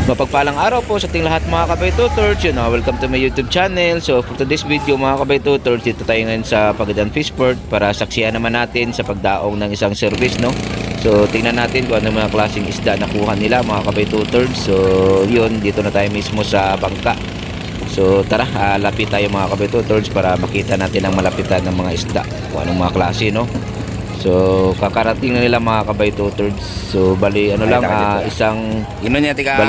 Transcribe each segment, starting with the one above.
Mapagpalang araw po sa ating lahat mga kabay tutors. Welcome to my YouTube channel. So for today's video mga kabay tutors, dito tayo ngayon sa Pagadian Fishport para saksihan naman natin sa pagdaong ng isang service, no? So tingnan natin kung ano mga klaseng isda nakuha nila mga kabay tutors. So yun, dito na tayo mismo sa bangka. So tara, lapit tayo mga kabay tutors para makita natin ang malapitan ng mga isda, kung anong mga klase, no? So kakarating na nila mga kabay tutors. So bali ano lang, bali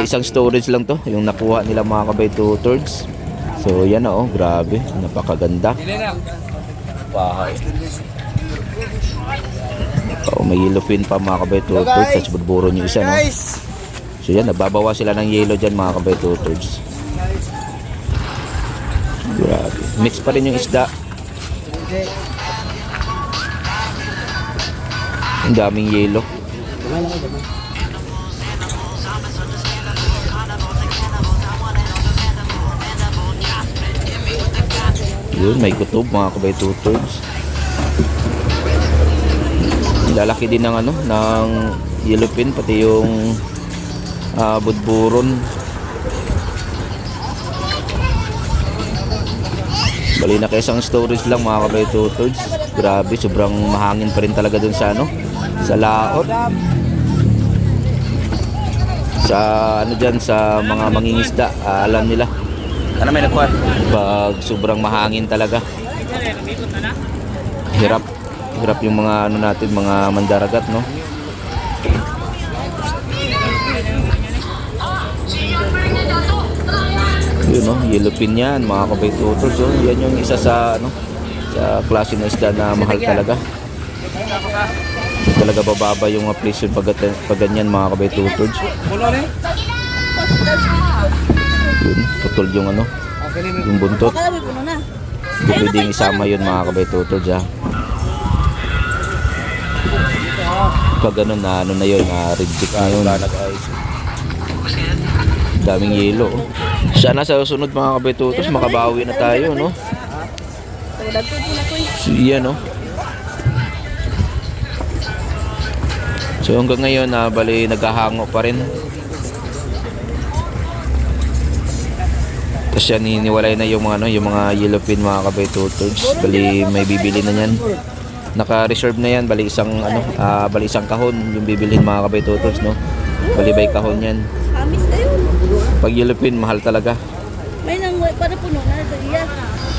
isang storage lang to yung nakuha nila mga kabay tutors. So yan na, oh, grabe, napakaganda. Oh, may yellow fin pa mga kabay tutors, sa burburon yung isa, no? So yan, nababawa sila ng yellow dyan mga kabay tutors. Grabe, mix pa rin yung isda. Ang daming yelo. Yun, may kutob mga kabay tutors. Lalaki din ng ano, ng yellowfin, pati yung budburon. Bali na isang storage lang mga kabay tutors. Grabe, sobrang mahangin pa rin talaga dun sa ano, sa laot. Sa ano dyan, sa mga mangingisda, alam nila. Ano may nakuha? Pag sobrang mahangin talaga. Hirap yung mga ano natin, mga mandaragat, no? Yun, no, yellowfin yan mga kabay tutors. So, yan yung isa sa ano, sa klase ng isda na mahal talaga. Talaga bababa yung presyo pag ganyan mga kabay tutors. Yun, putol yung ano, yung buntot. Hindi pwedeng isama yun mga kabay tutors, ha. Pag ganun na ano na yun, reject na yun. Daming yelo, oh. Sana sa susunod mga kabay tutors makabawi na tayo, no? So, yan, no? So hanggang ngayon, bali naghahango pa rin. Tapos yan, hiniwalay na yung mga, ano, yung mga yellowfin mga kabay tutors. Bali may bibili na yan. Naka-reserve na yan. Bali isang ano, bali isang kahon yung bibilhin mga kabay tutors, no? Bali by kahon yan. Pag yellowfin, mahal talaga. May nang para puno na daliya.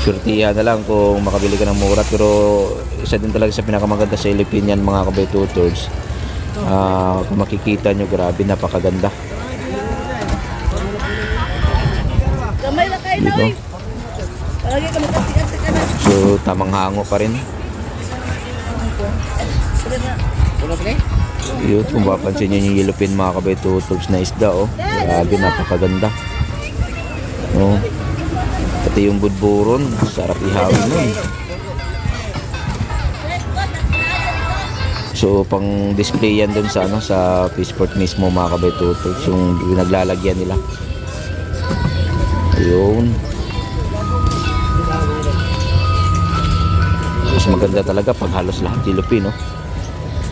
Surtihan na lang kung makabili ka ng mura. Pero isa din talaga sa pinakamaganda sa yellowfin yan mga kabay tutors. Kung makikita nyo, grabe, napakaganda. Kamay na kayo na, uy. Palagi ka magkasikat ka na. So tamang hango pa rin. Yun, kung mapapansin nyo yung yellowfin mga kabay tutors na isda, oh. Grabe, napakaganda. Oh. Pati yung budburon, sarap ihawin nun. So pang display yan dun sa ano, sa Fishport mismo mga kabay tutors, yung naglalagyan nila. Ayun. Mas maganda talaga pag halos lahat yellowfin, no?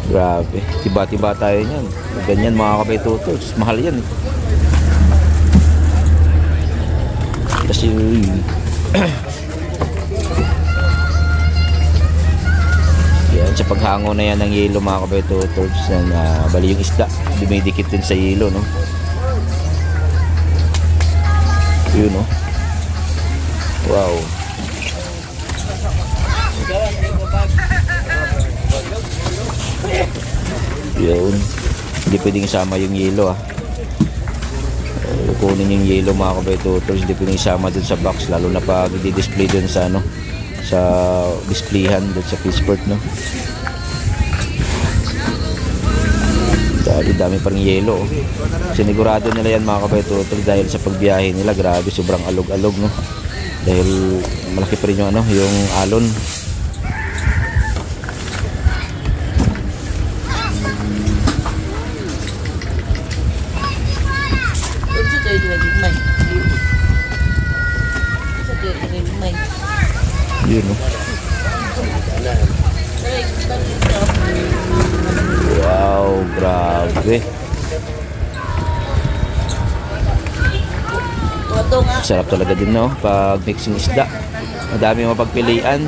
Grabe, tiba-tiba tayo niyan. Ganyan mga kabay tutors, mahal yan, eh. Kasi yan, sa paghango na yan ng yelo mga kabay tutors, bali yung isda dumidikit din sa yelo, no? Yun, no? Wow. Yun, hindi pwedeng isama yung yelo, ah. Kunin yung yelo mga kabay tutors, hindi pwedeng isama dun sa box, lalo na pag i-display dun sa ano, sa displayhan dun sa Fishport, no? Dami pa rin yelo, oh. Sinigurado nila yan mga kabay tutors dahil sa pagbiyahe nila, grabe, sobrang alog-alog, no? Dahil malaki pa rin yung ano, yung alon. Yun, no? Wow, grabe. Sarap talaga din, no? Pag mixing isda. Madami mapagpilian.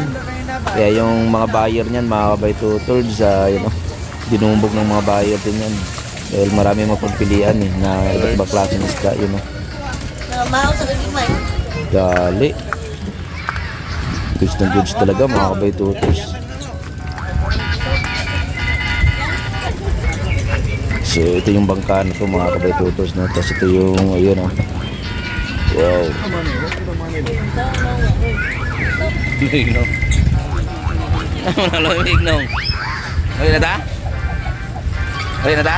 Kaya yung mga buyer niyan, mga kabay tutors, yun, no? Dinumbog ng mga buyer din yan. Dahil marami mapagpilian eh, na iba't ibang klaseng isda, yun, no? Gali. Goods na goods talaga, mga kabay tutors. So ito yung bangka na to, mga kabay tutors, no? Tapos ito yung ayun, oh. Wow. Ligno. Wala ligno. Okay na ta? Okay na ta?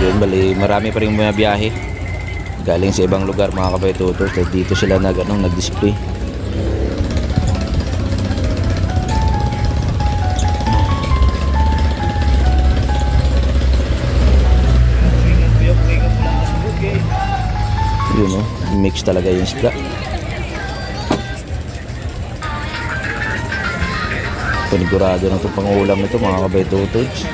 Yun, bali marami pa rin bumabiyahe galing sa ibang lugar, mga kabay tutors. Dito sila nag-display. Yun, no? Mix talaga yung isda. Panigurado na itong pangulam nito, mga kabay tutors.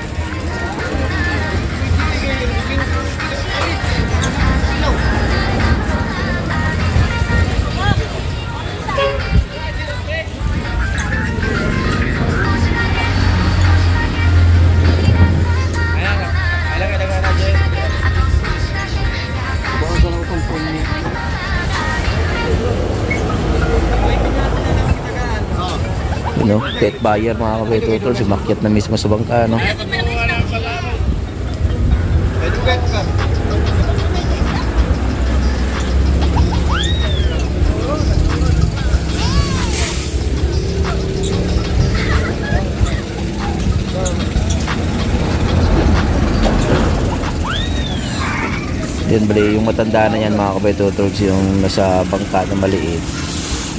No, pet buyer, mga kabay tutors, sumakyat na mismo sa bangka, no? Yan, bali yung matanda na yan, mga kabay tutors, yung nasa bangka na maliit.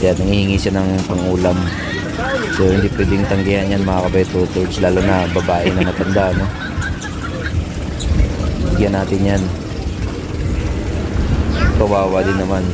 Yan, nangihingi siya ng pangulam. So hindi pwedeng tanggihan yan, mga kabay tutors, lalo na babae na matanda, no? Bigyan natin yan. Kawawa din naman.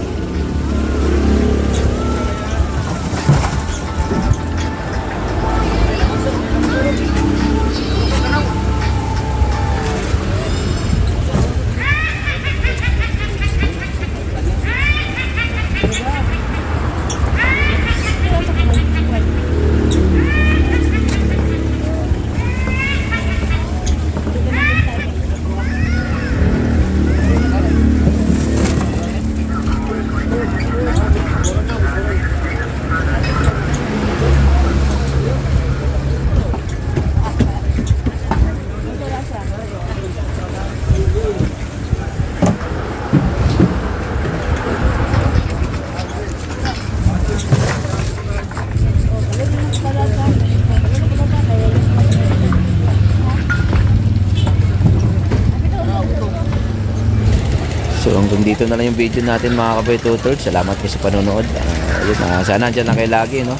So hanggang dito na lang yung video natin, mga kabay tutors. Salamat po sa panonood. Sana andyan na kayo lagi, no?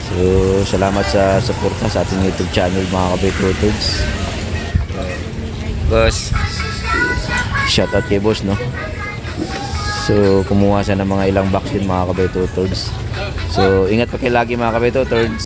So salamat sa suporta sa ating YouTube channel, mga kabay tutors. Boss, shoutout kay boss, no? So kumuha siya ng mga ilang box din, mga kabay tutors. So ingat pa kayo lagi, mga kabay tutors.